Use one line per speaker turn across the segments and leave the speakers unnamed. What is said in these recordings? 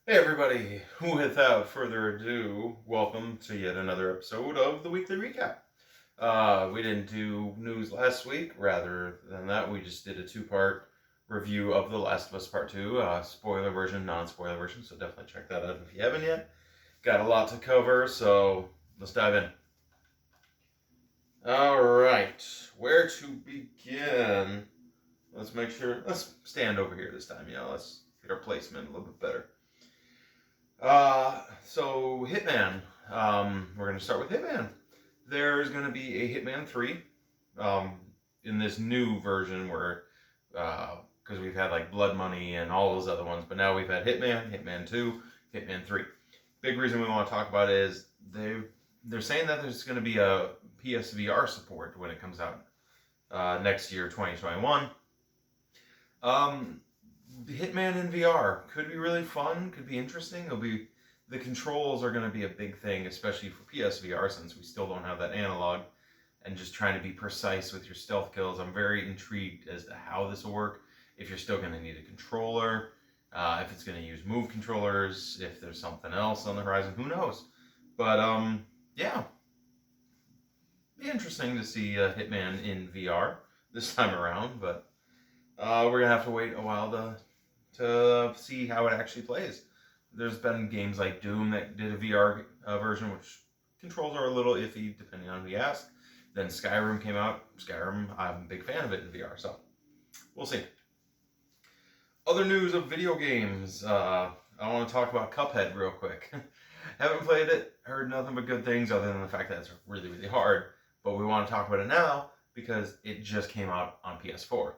Hey everybody, without further ado, welcome to yet another episode of the Weekly Recap. We didn't do news last week. Rather than that, we just did a two-part review of The Last of Us Part 2, spoiler version, non-spoiler version, so definitely check that out if you haven't yet. Got a lot to cover, so let's dive in. Alright, where to begin? Let's stand over here this time, let's get our placement a little bit better. So Hitman. We're going to start with Hitman. There's going to be a Hitman 3 in this new version where, because we've had like Blood Money and all those other ones, but now we've had Hitman, Hitman 2, Hitman 3. Big reason we want to talk about it is they're saying that there's going to be a PSVR support when it comes out next year, 2021. Hitman in VR could be really fun, could be interesting. The controls are going to be a big thing, especially for PSVR since we still don't have that analog, and just trying to be precise with your stealth kills. I'm very intrigued as to how this will work. If you're still going to need a controller, if it's going to use move controllers, if there's something else on the horizon, who knows? But yeah, be interesting to see Hitman in VR this time around. But we're gonna have to wait a while to see how it actually plays. There's been games like Doom that did a VR version, which controls are a little iffy depending on who you ask. Then Skyrim came out. Skyrim, I'm a big fan of it in VR, so we'll see. Other news of video games. I want to talk about Cuphead real quick. Haven't played it, heard nothing but good things other than the fact that it's really, really hard. But we want to talk about it now because it just came out on PS4.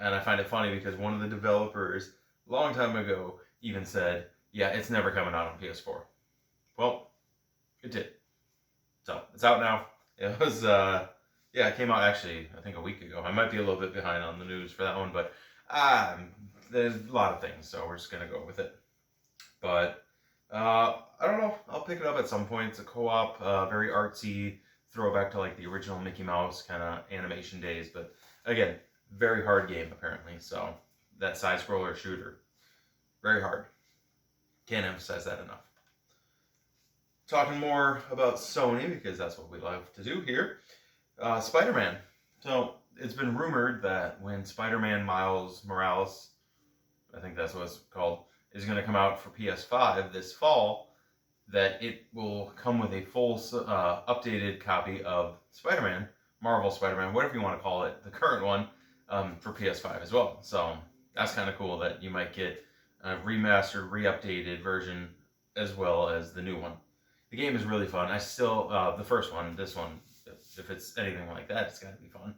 And I find it funny because one of the developers a long time ago even said, yeah, it's never coming out on PS4. Well, it did. So, it's out now. It was, it came out actually, I think a week ago. I might be a little bit behind on the news for that one, but there's a lot of things, so we're just going to go with it. But, I don't know. I'll pick it up at some point. It's a co-op, very artsy, throwback to like the original Mickey Mouse kind of animation days, but again, very hard game apparently, so that side scroller shooter, very hard. Can't emphasize that enough. Talking more about Sony, because that's what we love to do here. Spider-Man. So it's been rumored that when Spider-Man Miles Morales, I think that's what it's called, is going to come out for PS5 this fall, that it will come with a full updated copy of Spider-Man, Marvel Spider-Man, whatever you want to call it, the current one, for PS5 as well. So that's kind of cool that you might get a remastered, re-updated version as well as the new one. The game is really fun. I still, the first one, this one, if it's anything like that, it's got to be fun.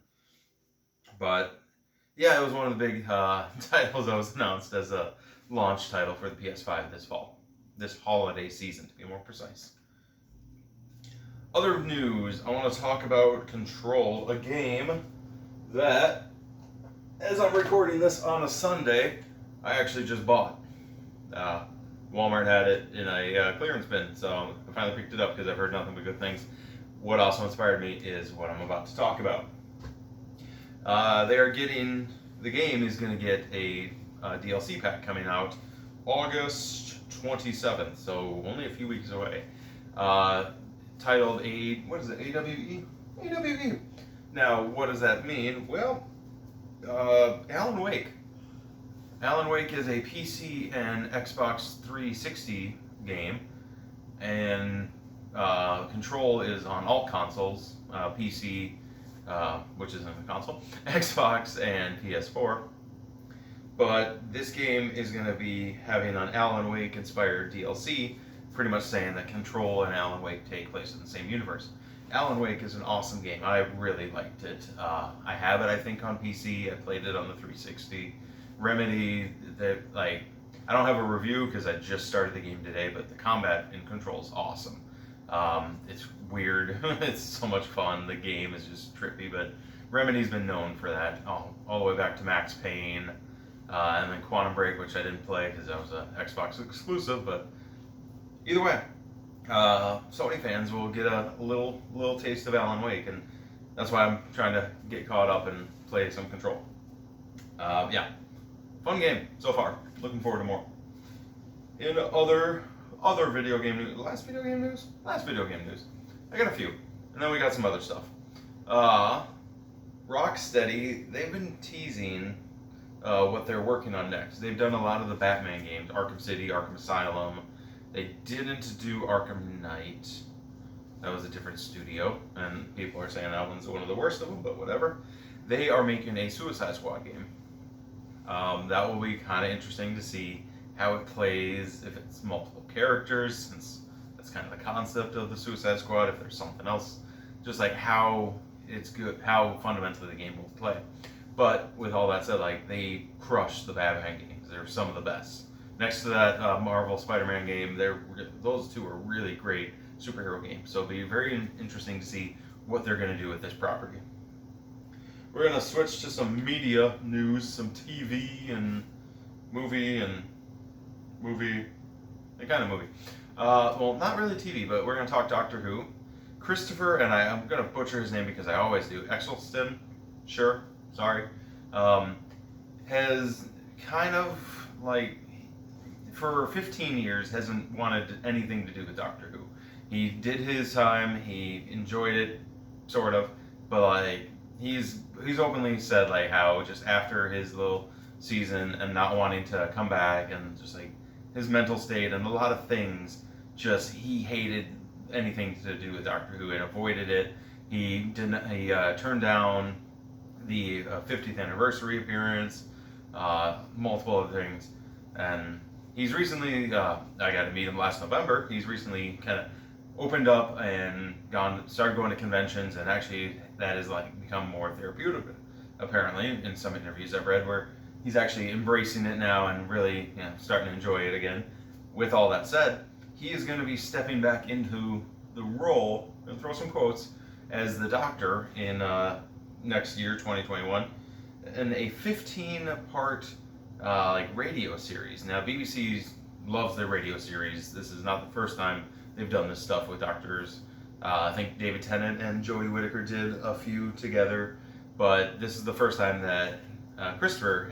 But yeah, it was one of the big titles that was announced as a launch title for the PS5 this fall. This holiday season, to be more precise. Other news, I want to talk about Control, a game that, as I'm recording this on a Sunday, I actually just bought. Walmart had it in a clearance bin, so I finally picked it up because I've heard nothing but good things. What also inspired me is what I'm about to talk about. The game is going to get a DLC pack coming out August 27th, so only a few weeks away. Titled AWE? AWE. Now, what does that mean? Well, Alan Wake. Alan Wake is a PC and Xbox 360 game, and Control is on all consoles, PC, which isn't a console, Xbox, and PS4. But this game is going to be having an Alan Wake inspired DLC, pretty much saying that Control and Alan Wake take place in the same universe. Alan Wake is an awesome game. I really liked it. I have it, I think, on PC. I played it on the 360. Remedy, I don't have a review because I just started the game today, but the combat in Control is awesome. It's weird. It's so much fun. The game is just trippy, but Remedy's been known for that all the way back to Max Payne, and then Quantum Break, which I didn't play because that was an Xbox exclusive, but either way, Sony fans will get a little taste of Alan Wake, and that's why I'm trying to get caught up and play some Control. Fun game so far. Looking forward to more. In other video game news, last video game news. I got a few, and then we got some other stuff. Rocksteady, they've been teasing what they're working on next. They've done a lot of the Batman games, Arkham City, Arkham Asylum. They didn't do Arkham Knight. That was a different studio, and people are saying that one's one of the worst of them, but whatever. They are making a Suicide Squad game. That will be kind of interesting to see how it plays, if it's multiple characters, since that's kind of the concept of the Suicide Squad, if there's something else, just like how it's good, how fundamentally the game will play. But with all that said, like, they crushed the Batman games. They're some of the best. Next to that Marvel SpiderMan game, those two are really great superhero games. So it'll be very interesting to see what they're going to do with this property. We're going to switch to some media news, some TV and movie. Well, not really TV, but we're going to talk Doctor Who. Christopher, and I'm going to butcher his name because I always do, Eccleston, sure, sorry, has kind of, like, for 15 years hasn't wanted anything to do with Doctor Who. He did his time, he enjoyed it, sort of, but, like, he's openly said, like, how just after his little season and not wanting to come back, and just, like, his mental state and a lot of things, just, he hated anything to do with Doctor Who and avoided it. He turned down the 50th anniversary appearance, multiple other things, and he's recently, I got to meet him last November, he's recently kind of opened up and started going to conventions, and actually that has, like, become more therapeutic, apparently, in some interviews I've read, where he's actually embracing it now and really, starting to enjoy it again. With all that said, he is going to be stepping back into the role, and throw some quotes, as the Doctor in next year, 2021, in a 15-part radio series. Now, BBC loves their radio series. This is not the first time they've done this stuff with Doctors. I think David Tennant and Jodie Whittaker did a few together, but this is the first time that Christopher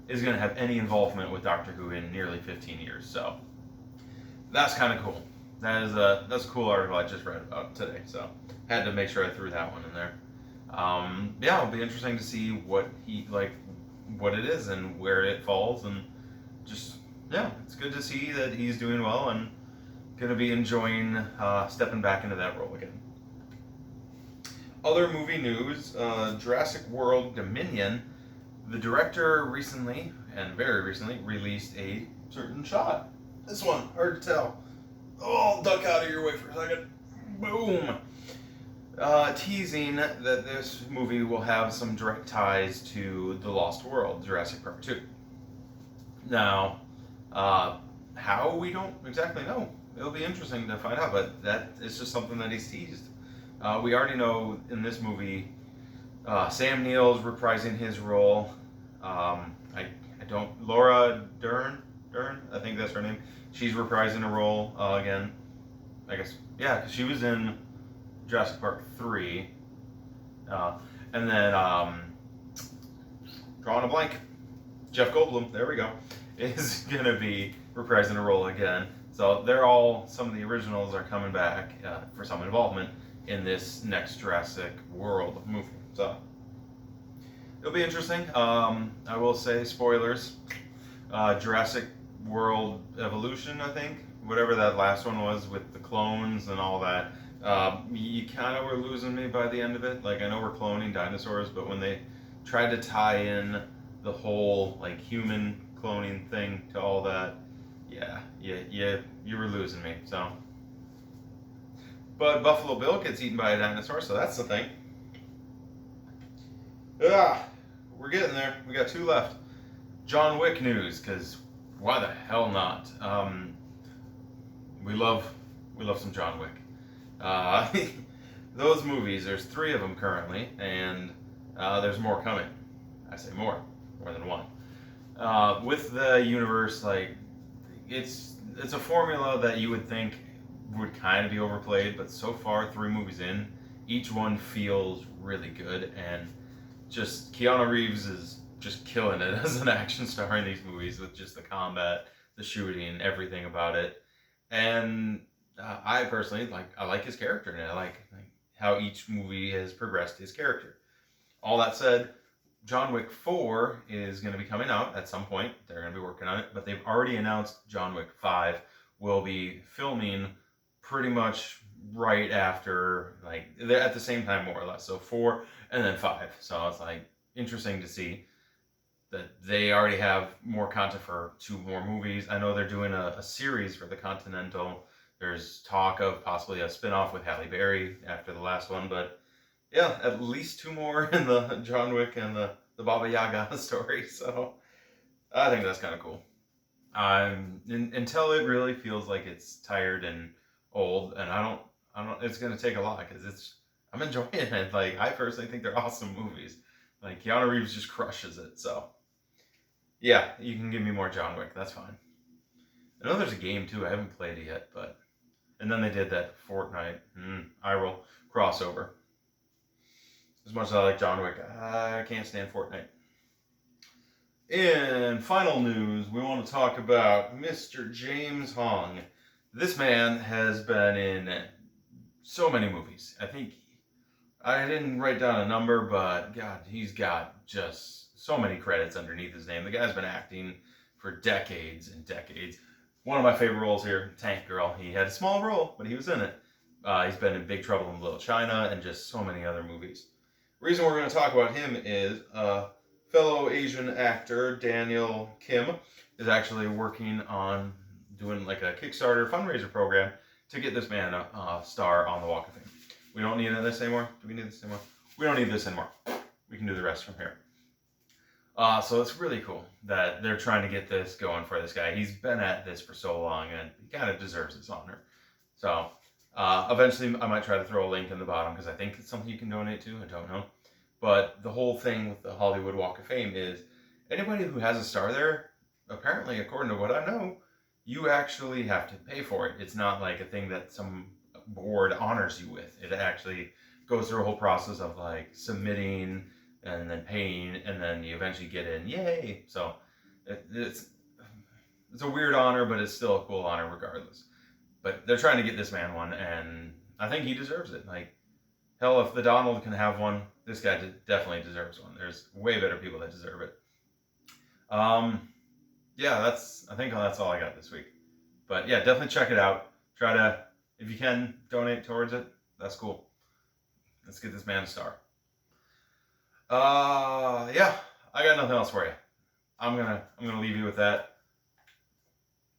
is going to have any involvement with Doctor Who in nearly 15 years. So that's kind of cool. That's a cool article I just read about today. So had to make sure I threw that one in there. It'll be interesting to see what it is and where it falls, and just it's good to see that he's doing well and going to be enjoying stepping back into that role again. Other movie news: Jurassic World Dominion. The director recently, and very recently, released a certain shot. This one, hard to tell. Oh, duck out of your way for a second. Boom. Teasing that this movie will have some direct ties to The Lost World, Jurassic Park 2. Now, how, we don't exactly know. It'll be interesting to find out, but that is just something that he's teased. We already know in this movie, Sam Neill's reprising his role. Laura Dern, I think that's her name. She's reprising a role again. I guess, because she was in Jurassic Park 3. And then, drawing a blank, Jeff Goldblum, there we go, is going to be reprising a role again. So some of the originals are coming back for some involvement in this next Jurassic World movie. So it'll be interesting. I will say, spoilers, Jurassic World Evolution, I think, whatever that last one was with the clones and all that, you kind of were losing me by the end of it. Like, I know we're cloning dinosaurs, but when they tried to tie in the whole, like, human cloning thing to all that, you were losing me. So, but Buffalo Bill gets eaten by a dinosaur, so that's the thing. We're getting there. We got 2 left. John Wick news, because why the hell not? We love some John Wick. Those movies, there's 3 of them currently, and there's more coming. I say more than one. With the universe, like, it's a formula that you would think would kind of be overplayed, but so far, 3 movies in, each one feels really good, and just Keanu Reeves is just killing it as an action star in these movies with just the combat, the shooting, everything about it. And I personally I like his character, and I like how each movie has progressed his character. All that said, John Wick 4 is going to be coming out at some point. They're going to be working on it, but they've already announced John Wick 5 will be filming pretty much right after, like, they're at the same time, more or less. So 4 and then 5. So it's like interesting to see that they already have more content for 2 more movies. I know they're doing a series for the Continental. There's talk of possibly a spin-off with Halle Berry after the last one, but yeah, at least 2 more in the John Wick and the Baba Yaga story. So I think that's kind of cool. Until it really feels like it's tired and old, and I don't. It's gonna take a lot because I'm enjoying it. Like, I personally think they're awesome movies. Like, Keanu Reeves just crushes it. So yeah, you can give me more John Wick. That's fine. I know there's a game too. I haven't played it yet, but and then they did that Fortnite iRoll crossover. As much as I like John Wick, I can't stand Fortnite. In final news, we want to talk about Mr. James Hong. This man has been in so many movies. I think I didn't write down a number, but God, he's got just so many credits underneath his name. The guy's been acting for decades and decades. One of my favorite roles here, Tank Girl. He had a small role, but he was in it. He's been in Big Trouble in Little China and just so many other movies. The reason we're going to talk about him is fellow Asian actor Daniel Kim is actually working on doing like a Kickstarter fundraiser program to get this man a star on the Walk of Fame. We don't need this anymore. Do we need this anymore? We don't need this anymore. We can do the rest from here. So it's really cool that they're trying to get this going for this guy. He's been at this for so long, and he kind of deserves this honor. So eventually I might try to throw a link in the bottom because I think it's something you can donate to. I don't know. But the whole thing with the Hollywood Walk of Fame is anybody who has a star there, apparently, according to what I know, you actually have to pay for it. It's not like a thing that some board honors you with. It actually goes through a whole process of like submitting and then paying, and then you eventually get in. Yay! So it's a weird honor, but it's still a cool honor regardless. But they're trying to get this man one, and I think he deserves it. Like, hell, if the Donald can have one, this guy definitely deserves one. There's way better people that deserve it. Yeah, I think that's all I got this week. But yeah, definitely check it out. Try to, if you can, donate towards it. That's cool. Let's get this man a star. Yeah, I got nothing else for you. I'm gonna leave you with that.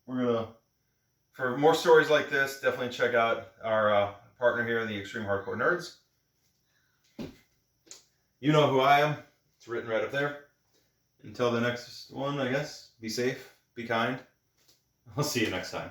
For more stories like this, definitely check out our partner here, the Extreme Hardcore Nerds. You know who I am. It's written right up there. Until the next one, I guess, be safe, be kind. I'll see you next time.